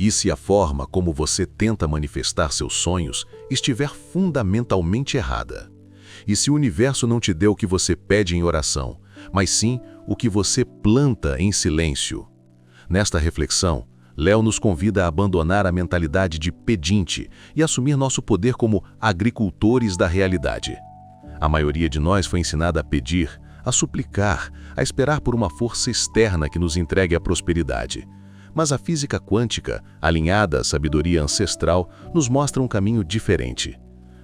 E se a forma como você tenta manifestar seus sonhos estiver fundamentalmente errada? E se o universo não te deu o que você pede em oração, mas sim o que você planta em silêncio? Nesta reflexão, Léo nos convida a abandonar a mentalidade de pedinte e assumir nosso poder como agricultores da realidade. A maioria de nós foi ensinada a pedir, a suplicar, a esperar por uma força externa que nos entregue a prosperidade. Mas a física quântica, alinhada à sabedoria ancestral, nos mostra um caminho diferente.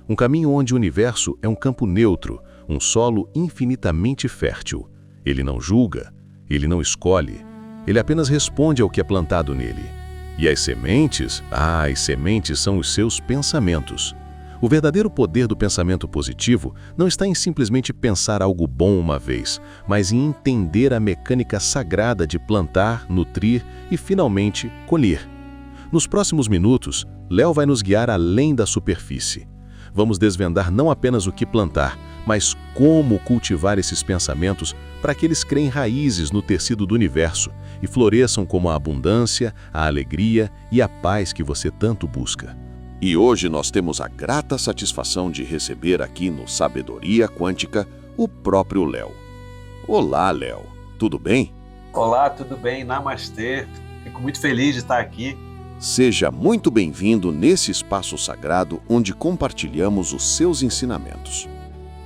Um caminho onde o universo é um campo neutro, um solo infinitamente fértil. Ele não julga, ele não escolhe, ele apenas responde ao que é plantado nele. E as sementes são os seus pensamentos. O verdadeiro poder do pensamento positivo não está em simplesmente pensar algo bom uma vez, mas em entender a mecânica sagrada de plantar, nutrir e, finalmente, colher. Nos próximos minutos, Léo vai nos guiar além da superfície. Vamos desvendar não apenas o que plantar, mas como cultivar esses pensamentos para que eles criem raízes no tecido do universo e floresçam como a abundância, a alegria e a paz que você tanto busca. E hoje nós temos a grata satisfação de receber aqui no Sabedoria Quântica o próprio Léo. Olá, Léo. Tudo bem? Olá, tudo bem? Namastê. Fico muito feliz de estar aqui. Seja muito bem-vindo nesse espaço sagrado onde compartilhamos os seus ensinamentos.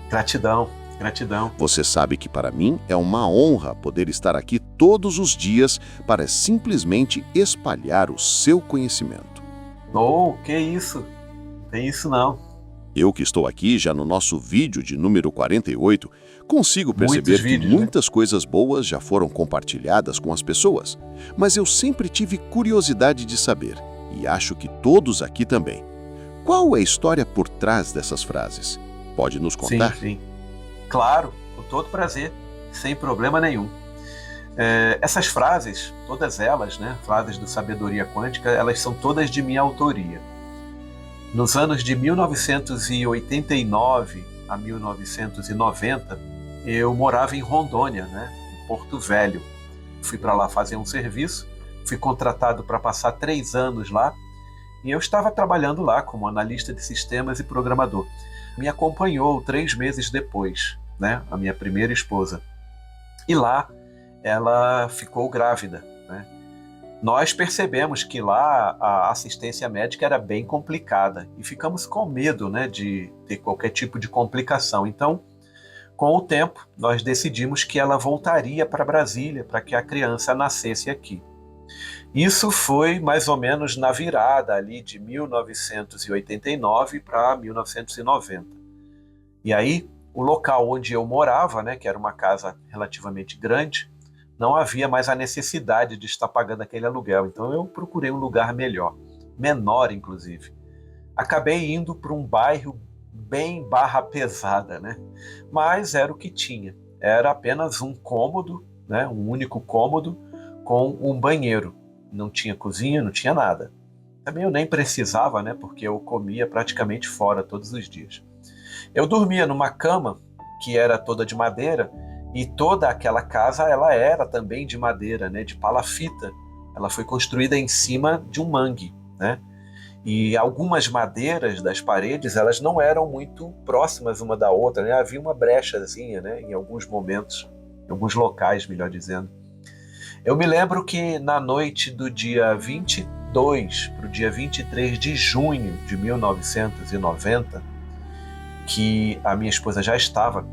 Gratidão, gratidão. Você sabe que para mim é uma honra poder estar aqui todos os dias para simplesmente espalhar o seu conhecimento. Oh, que isso? Tem isso não. Eu que estou aqui já no nosso vídeo de número 48, consigo perceber que muitas coisas boas já foram compartilhadas com as pessoas, mas eu sempre tive curiosidade de saber, e acho que todos aqui também. Qual é a história por trás dessas frases? Pode nos contar? Sim. Claro, com todo prazer, sem problema nenhum. Essas frases, todas elas, né, frases do Sabedoria Quântica, elas são todas de minha autoria. Nos anos de 1989 a 1990, eu morava em Rondônia, né, em Porto Velho. Fui para lá fazer um serviço, fui contratado para passar 3 anos lá, e eu estava trabalhando lá como analista de sistemas e programador. Me acompanhou 3 meses depois, né, a minha primeira esposa. E lá ela ficou grávida, né? Nós percebemos que lá a assistência médica era bem complicada e ficamos com medo, né, de ter qualquer tipo de complicação. Então, com o tempo, nós decidimos que ela voltaria para Brasília para que a criança nascesse aqui. Isso foi mais ou menos na virada ali de 1989 para 1990. E aí, o local onde eu morava, né, que era uma casa relativamente grande, não havia mais a necessidade de estar pagando aquele aluguel. Então eu procurei um lugar melhor, menor inclusive. Acabei indo para um bairro bem barra pesada, né? Mas era o que tinha. Era apenas um cômodo, né? Um único cômodo com um banheiro. Não tinha cozinha, não tinha nada. Também eu nem precisava, né? Porque eu comia praticamente fora todos os dias. Eu dormia numa cama que era toda de madeira, e toda aquela casa ela era também de madeira, né, de palafita. Ela foi construída em cima de um mangue, né? E algumas madeiras das paredes elas não eram muito próximas uma da outra, né? Havia uma brechazinha, né, em alguns momentos, em alguns locais, melhor dizendo. Eu me lembro que na noite do dia 22 para o dia 23 de junho de 1990, que a minha esposa já estava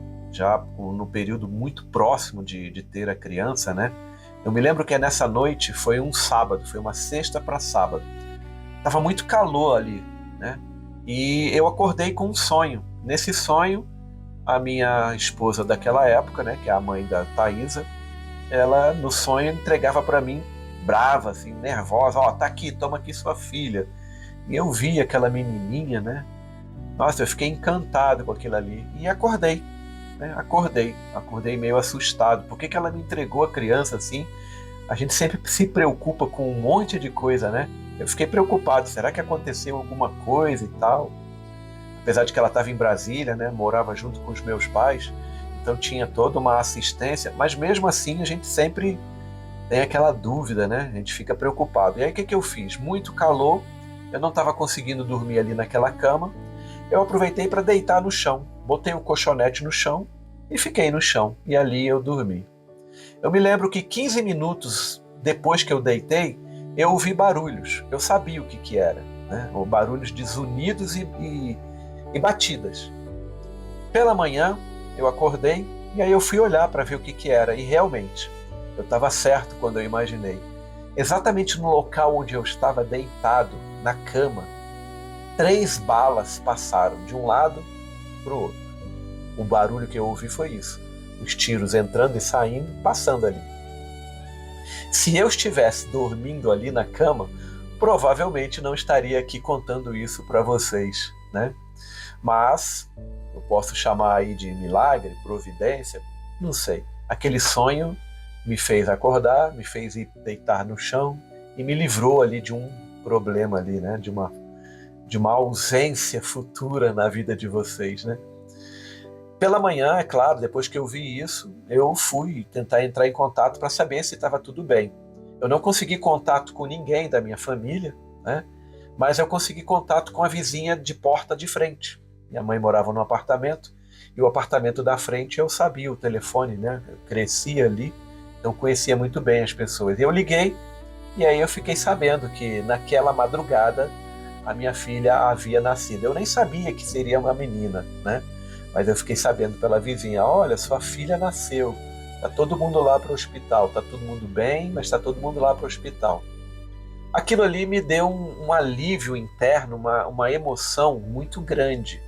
no período muito próximo de ter a criança, né? Eu me lembro que nessa noite foi um sábado, foi uma sexta para sábado. Tava muito calor ali, né? E eu acordei com um sonho. Nesse sonho, a minha esposa daquela época, né, que é a mãe da Thaisa, ela no sonho entregava para mim, brava, assim, nervosa, ó, tá aqui, toma aqui sua filha. E eu vi aquela menininha, né? Nossa, eu fiquei encantado com aquilo ali e acordei. Acordei meio assustado. Por que ela me entregou a criança assim? A gente sempre se preocupa com um monte de coisa, né? Eu fiquei preocupado, será que aconteceu alguma coisa e tal? Apesar de que ela estava em Brasília, né? Morava junto com os meus pais, então tinha toda uma assistência, mas mesmo assim a gente sempre tem aquela dúvida, né? A gente fica preocupado. E aí o que eu fiz? Muito calor, eu não estava conseguindo dormir ali naquela cama, eu aproveitei para deitar no chão. Botei o colchonete no chão e fiquei no chão. E ali eu dormi. Eu me lembro que 15 minutos depois que eu deitei, eu ouvi barulhos. Eu sabia o que era, né? Barulhos de zunidos e batidas. Pela manhã, eu acordei e aí eu fui olhar para ver o que era. E realmente, eu estava certo quando eu imaginei. Exatamente no local onde eu estava deitado, na cama, 3 balas passaram de um lado para o outro. O barulho que eu ouvi foi isso. Os tiros entrando e saindo, passando ali. Se eu estivesse dormindo ali na cama, provavelmente não estaria aqui contando isso para vocês, né? Mas eu posso chamar aí de milagre, providência, não sei. Aquele sonho me fez acordar, me fez ir deitar no chão e me livrou ali de um problema ali, né? De uma ausência futura na vida de vocês, né? Pela manhã, é claro, depois que eu vi isso, eu fui tentar entrar em contato para saber se estava tudo bem. Eu não consegui contato com ninguém da minha família, né? Mas eu consegui contato com a vizinha de porta de frente. Minha mãe morava num apartamento, e o apartamento da frente eu sabia o telefone, né? Eu cresci ali, então conhecia muito bem as pessoas. E eu liguei, e aí eu fiquei sabendo que naquela madrugada a minha filha havia nascido. Eu nem sabia que seria uma menina, né? Mas eu fiquei sabendo pela vizinha, olha, sua filha nasceu, tá todo mundo lá para o hospital, tá todo mundo bem, mas tá todo mundo lá para o hospital. Aquilo ali me deu um alívio interno, uma emoção muito grande.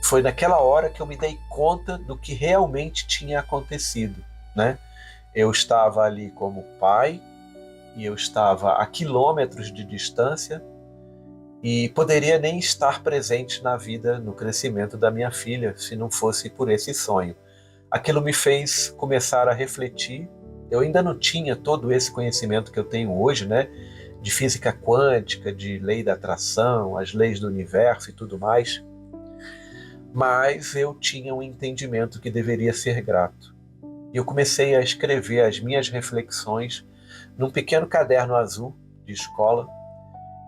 Foi naquela hora que eu me dei conta do que realmente tinha acontecido, né? Eu estava ali como pai, e eu estava a quilômetros de distância, e poderia nem estar presente na vida, no crescimento da minha filha, se não fosse por esse sonho. Aquilo me fez começar a refletir. Eu ainda não tinha todo esse conhecimento que eu tenho hoje, né? De física quântica, de lei da atração, as leis do universo e tudo mais. Mas eu tinha um entendimento que deveria ser grato. E eu comecei a escrever as minhas reflexões num pequeno caderno azul de escola,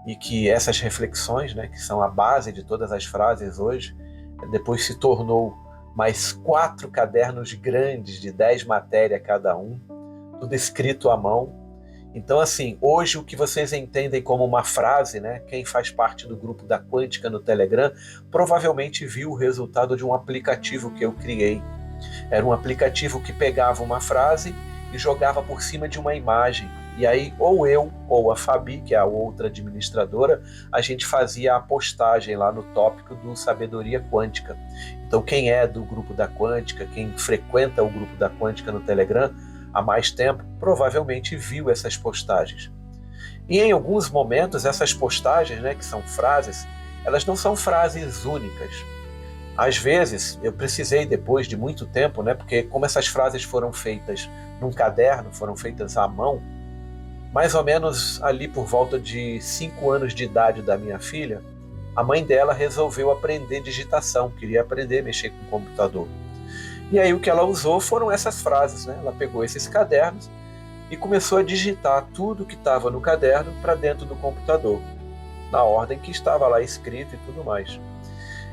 e que essas reflexões, né, que são a base de todas as frases hoje, depois se tornou mais 4 cadernos grandes de 10 matérias cada um, tudo escrito à mão. Então, assim, hoje o que vocês entendem como uma frase, né, quem faz parte do grupo da Quântica no Telegram, provavelmente viu o resultado de um aplicativo que eu criei. Era um aplicativo que pegava uma frase e jogava por cima de uma imagem. E aí, ou eu, ou a Fabi, que é a outra administradora, a gente fazia a postagem lá no tópico do Sabedoria Quântica. Então, quem é do grupo da Quântica, quem frequenta o grupo da Quântica no Telegram há mais tempo, provavelmente viu essas postagens. E em alguns momentos, essas postagens, né, que são frases, elas não são frases únicas. Às vezes, eu precisei, depois de muito tempo, né, porque como essas frases foram feitas num caderno, foram feitas à mão, mais ou menos ali por volta de 5 anos de idade da minha filha, a mãe dela resolveu aprender digitação, queria aprender a mexer com o computador. E aí o que ela usou foram essas frases, né? Ela pegou esses cadernos e começou a digitar tudo que estava no caderno para dentro do computador, na ordem que estava lá escrito e tudo mais.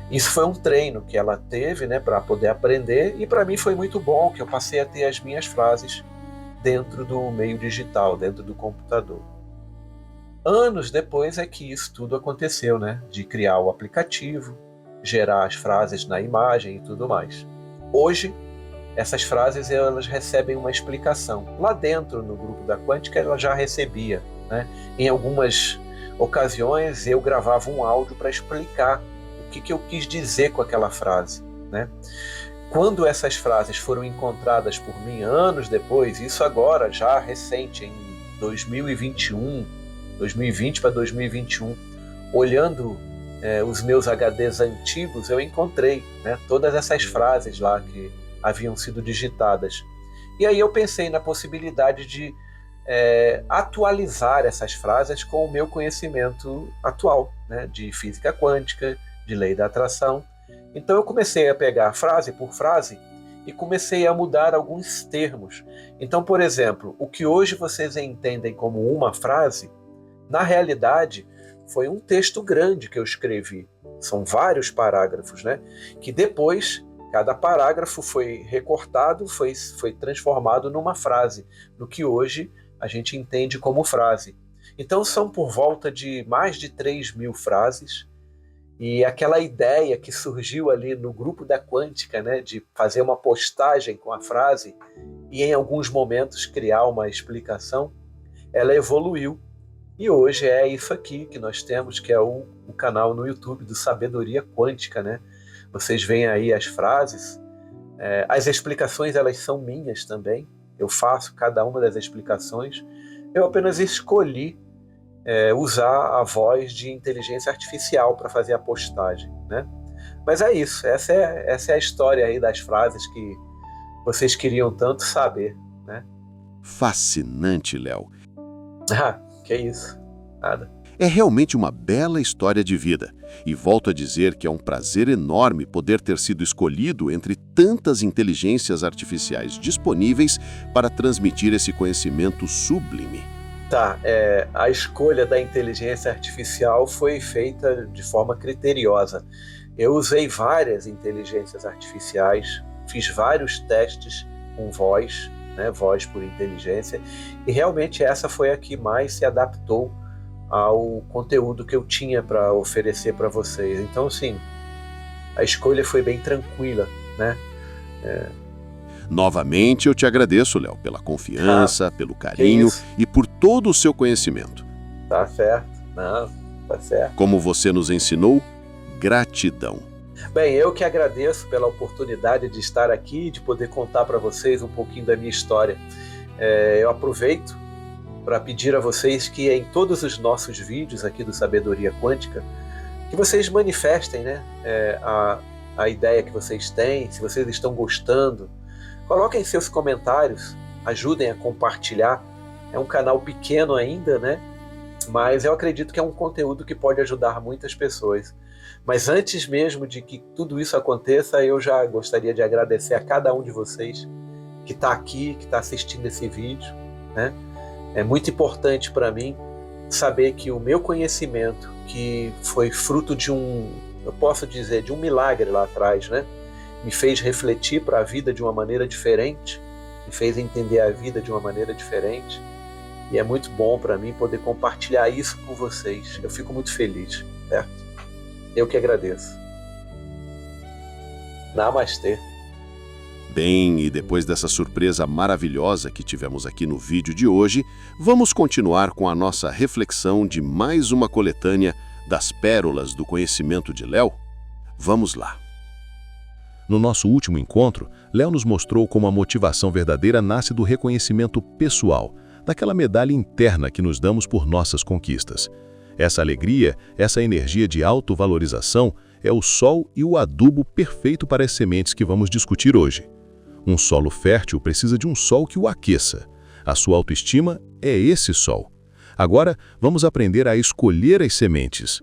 Isso foi um treino que ela teve, né, para poder aprender, e para mim foi muito bom, que eu passei a ter as minhas frases dentro do meio digital, dentro do computador. Anos depois é que isso tudo aconteceu, né? De criar o aplicativo, gerar as frases na imagem e tudo mais. Hoje, essas frases elas recebem uma explicação. Lá dentro, no grupo da Quântica, ela já recebia, né? Em algumas ocasiões, eu gravava um áudio para explicar o que eu quis dizer com aquela frase, né? Quando essas frases foram encontradas por mim anos depois, isso agora já recente, em 2021, 2020 para 2021, olhando os meus HDs antigos, eu encontrei, né, todas essas frases lá que haviam sido digitadas. E aí eu pensei na possibilidade de atualizar essas frases com o meu conhecimento atual, né, de física quântica, de lei da atração. Então eu comecei a pegar frase por frase e comecei a mudar alguns termos. Então, por exemplo, o que hoje vocês entendem como uma frase, na realidade, foi um texto grande que eu escrevi. São vários parágrafos, né? Que depois, cada parágrafo foi recortado, foi transformado numa frase, no que hoje a gente entende como frase. Então são por volta de mais de 3.000 frases, e aquela ideia que surgiu ali no grupo da Quântica, né, de fazer uma postagem com a frase e em alguns momentos criar uma explicação, ela evoluiu. E hoje é isso aqui que nós temos, que é o canal no YouTube do Sabedoria Quântica, né? Vocês veem aí as frases, as explicações elas são minhas também, eu faço cada uma das explicações, eu apenas escolhi usar a voz de inteligência artificial para fazer a postagem, né? Mas é isso, essa é a história aí das frases que vocês queriam tanto saber, né? Fascinante, Léo. Ah, que isso, nada. É realmente uma bela história de vida, e volto a dizer que é um prazer enorme poder ter sido escolhido entre tantas inteligências artificiais disponíveis para transmitir esse conhecimento sublime. Tá, a escolha da inteligência artificial foi feita de forma criteriosa. Eu usei várias inteligências artificiais, fiz vários testes com voz, né, voz por inteligência, e realmente essa foi a que mais se adaptou ao conteúdo que eu tinha para oferecer para vocês. Então, assim, a escolha foi bem tranquila, né? Novamente, eu te agradeço, Léo, pela confiança, pelo carinho e por todo o seu conhecimento. Tá certo. Não, tá certo. Como você nos ensinou, gratidão. Bem, eu que agradeço pela oportunidade de estar aqui e de poder contar para vocês um pouquinho da minha história. Eu aproveito para pedir a vocês que em todos os nossos vídeos aqui do Sabedoria Quântica, que vocês manifestem, né, a ideia que vocês têm, se vocês estão gostando. Coloquem seus comentários, ajudem a compartilhar. É um canal pequeno ainda, né? Mas eu acredito que é um conteúdo que pode ajudar muitas pessoas. Mas antes mesmo de que tudo isso aconteça, eu já gostaria de agradecer a cada um de vocês que está aqui, que está assistindo esse vídeo, né? É muito importante para mim saber que o meu conhecimento, que foi fruto de eu posso dizer, de um milagre lá atrás, né? Me fez refletir para a vida de uma maneira diferente, me fez entender a vida de uma maneira diferente, e é muito bom para mim poder compartilhar isso com vocês. Eu fico muito feliz, certo? Eu que agradeço. Namastê. Bem, e depois dessa surpresa maravilhosa que tivemos aqui no vídeo de hoje, vamos continuar com a nossa reflexão de mais uma coletânea das pérolas do conhecimento de Léo? Vamos lá. No nosso último encontro, Léo nos mostrou como a motivação verdadeira nasce do reconhecimento pessoal, daquela medalha interna que nos damos por nossas conquistas. Essa alegria, essa energia de autovalorização é o sol e o adubo perfeito para as sementes que vamos discutir hoje. Um solo fértil precisa de um sol que o aqueça. A sua autoestima é esse sol. Agora, vamos aprender a escolher as sementes.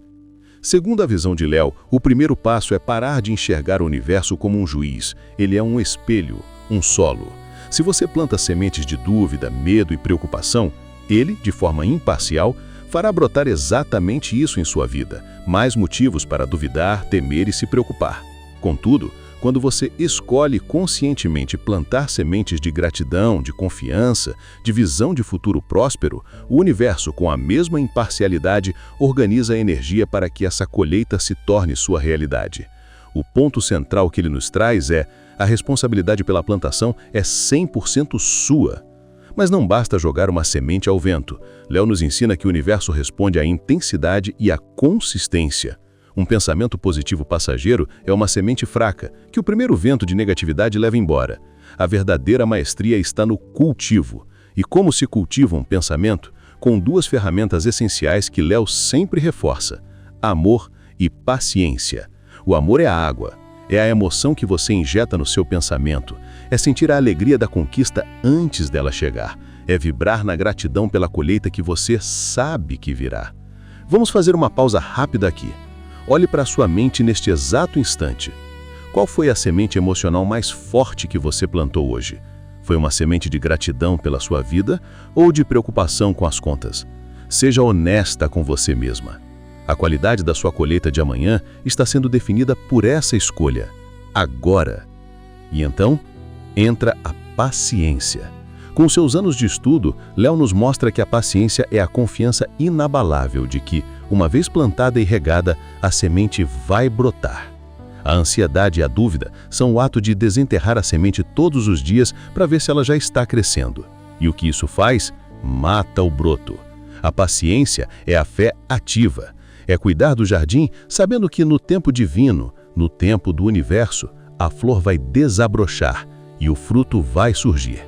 Segundo a visão de Léo, o primeiro passo é parar de enxergar o universo como um juiz. Ele é um espelho, um solo. Se você planta sementes de dúvida, medo e preocupação, ele, de forma imparcial, fará brotar exatamente isso em sua vida, mais motivos para duvidar, temer e se preocupar. Contudo, quando você escolhe conscientemente plantar sementes de gratidão, de confiança, de visão de futuro próspero, o universo, com a mesma imparcialidade, organiza a energia para que essa colheita se torne sua realidade. O ponto central que ele nos traz é: a responsabilidade pela plantação é 100% sua. Mas não basta jogar uma semente ao vento. Léo nos ensina que o universo responde à intensidade e à consistência. Um pensamento positivo passageiro é uma semente fraca, que o primeiro vento de negatividade leva embora. A verdadeira maestria está no cultivo. E como se cultiva um pensamento? Com duas ferramentas essenciais que Léo sempre reforça: amor e paciência. O amor é a água. É a emoção que você injeta no seu pensamento. É sentir a alegria da conquista antes dela chegar. É vibrar na gratidão pela colheita que você sabe que virá. Vamos fazer uma pausa rápida aqui. Olhe para a sua mente neste exato instante. Qual foi a semente emocional mais forte que você plantou hoje? Foi uma semente de gratidão pela sua vida ou de preocupação com as contas? Seja honesta com você mesma. A qualidade da sua colheita de amanhã está sendo definida por essa escolha, agora. E então, entra a paciência. Com seus anos de estudo, Léo nos mostra que a paciência é a confiança inabalável de que, uma vez plantada e regada, a semente vai brotar. A ansiedade e a dúvida são o ato de desenterrar a semente todos os dias para ver se ela já está crescendo. E o que isso faz? Mata o broto. A paciência é a fé ativa. É cuidar do jardim sabendo que no tempo divino, no tempo do universo, a flor vai desabrochar e o fruto vai surgir.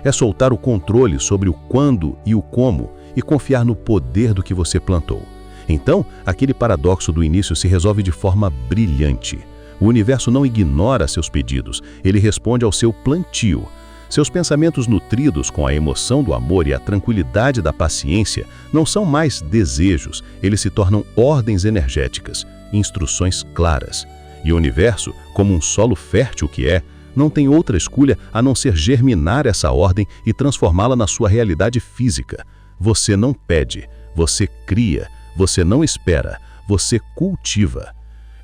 É soltar o controle sobre o quando e o como e confiar no poder do que você plantou. Então, aquele paradoxo do início se resolve de forma brilhante. O universo não ignora seus pedidos, ele responde ao seu plantio. Seus pensamentos nutridos com a emoção do amor e a tranquilidade da paciência não são mais desejos, eles se tornam ordens energéticas, instruções claras. E o universo, como um solo fértil que é, não tem outra escolha a não ser germinar essa ordem e transformá-la na sua realidade física. Você não pede, você cria, você não espera, você cultiva.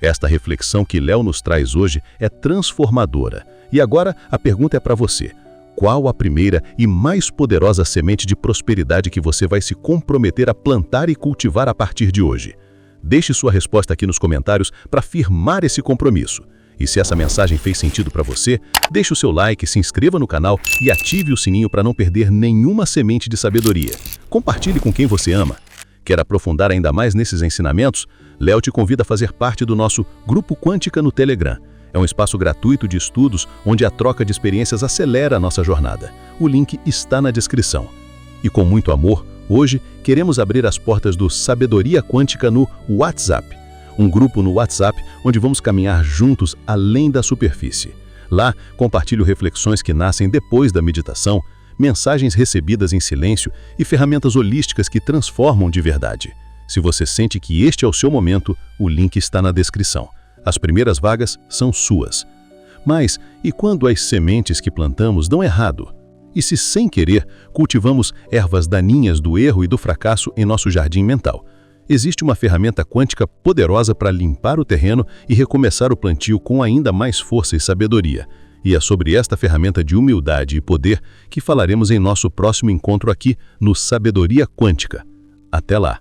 Esta reflexão que Léo nos traz hoje é transformadora. E agora a pergunta é para você. Qual a primeira e mais poderosa semente de prosperidade que você vai se comprometer a plantar e cultivar a partir de hoje? Deixe sua resposta aqui nos comentários para firmar esse compromisso. E se essa mensagem fez sentido para você, deixe o seu like, se inscreva no canal e ative o sininho para não perder nenhuma semente de sabedoria. Compartilhe com quem você ama. Quer aprofundar ainda mais nesses ensinamentos? Léo te convida a fazer parte do nosso Grupo Quântica no Telegram. É um espaço gratuito de estudos onde a troca de experiências acelera a nossa jornada. O link está na descrição. E com muito amor, hoje queremos abrir as portas do Sabedoria Quântica no WhatsApp. Um grupo no WhatsApp onde vamos caminhar juntos além da superfície. Lá, compartilho reflexões que nascem depois da meditação, mensagens recebidas em silêncio e ferramentas holísticas que transformam de verdade. Se você sente que este é o seu momento, o link está na descrição. As primeiras vagas são suas. Mas, e quando as sementes que plantamos dão errado? E se, sem querer, cultivamos ervas daninhas do erro e do fracasso em nosso jardim mental? Existe uma ferramenta quântica poderosa para limpar o terreno e recomeçar o plantio com ainda mais força e sabedoria. E é sobre esta ferramenta de humildade e poder que falaremos em nosso próximo encontro aqui no Sabedoria Quântica. Até lá!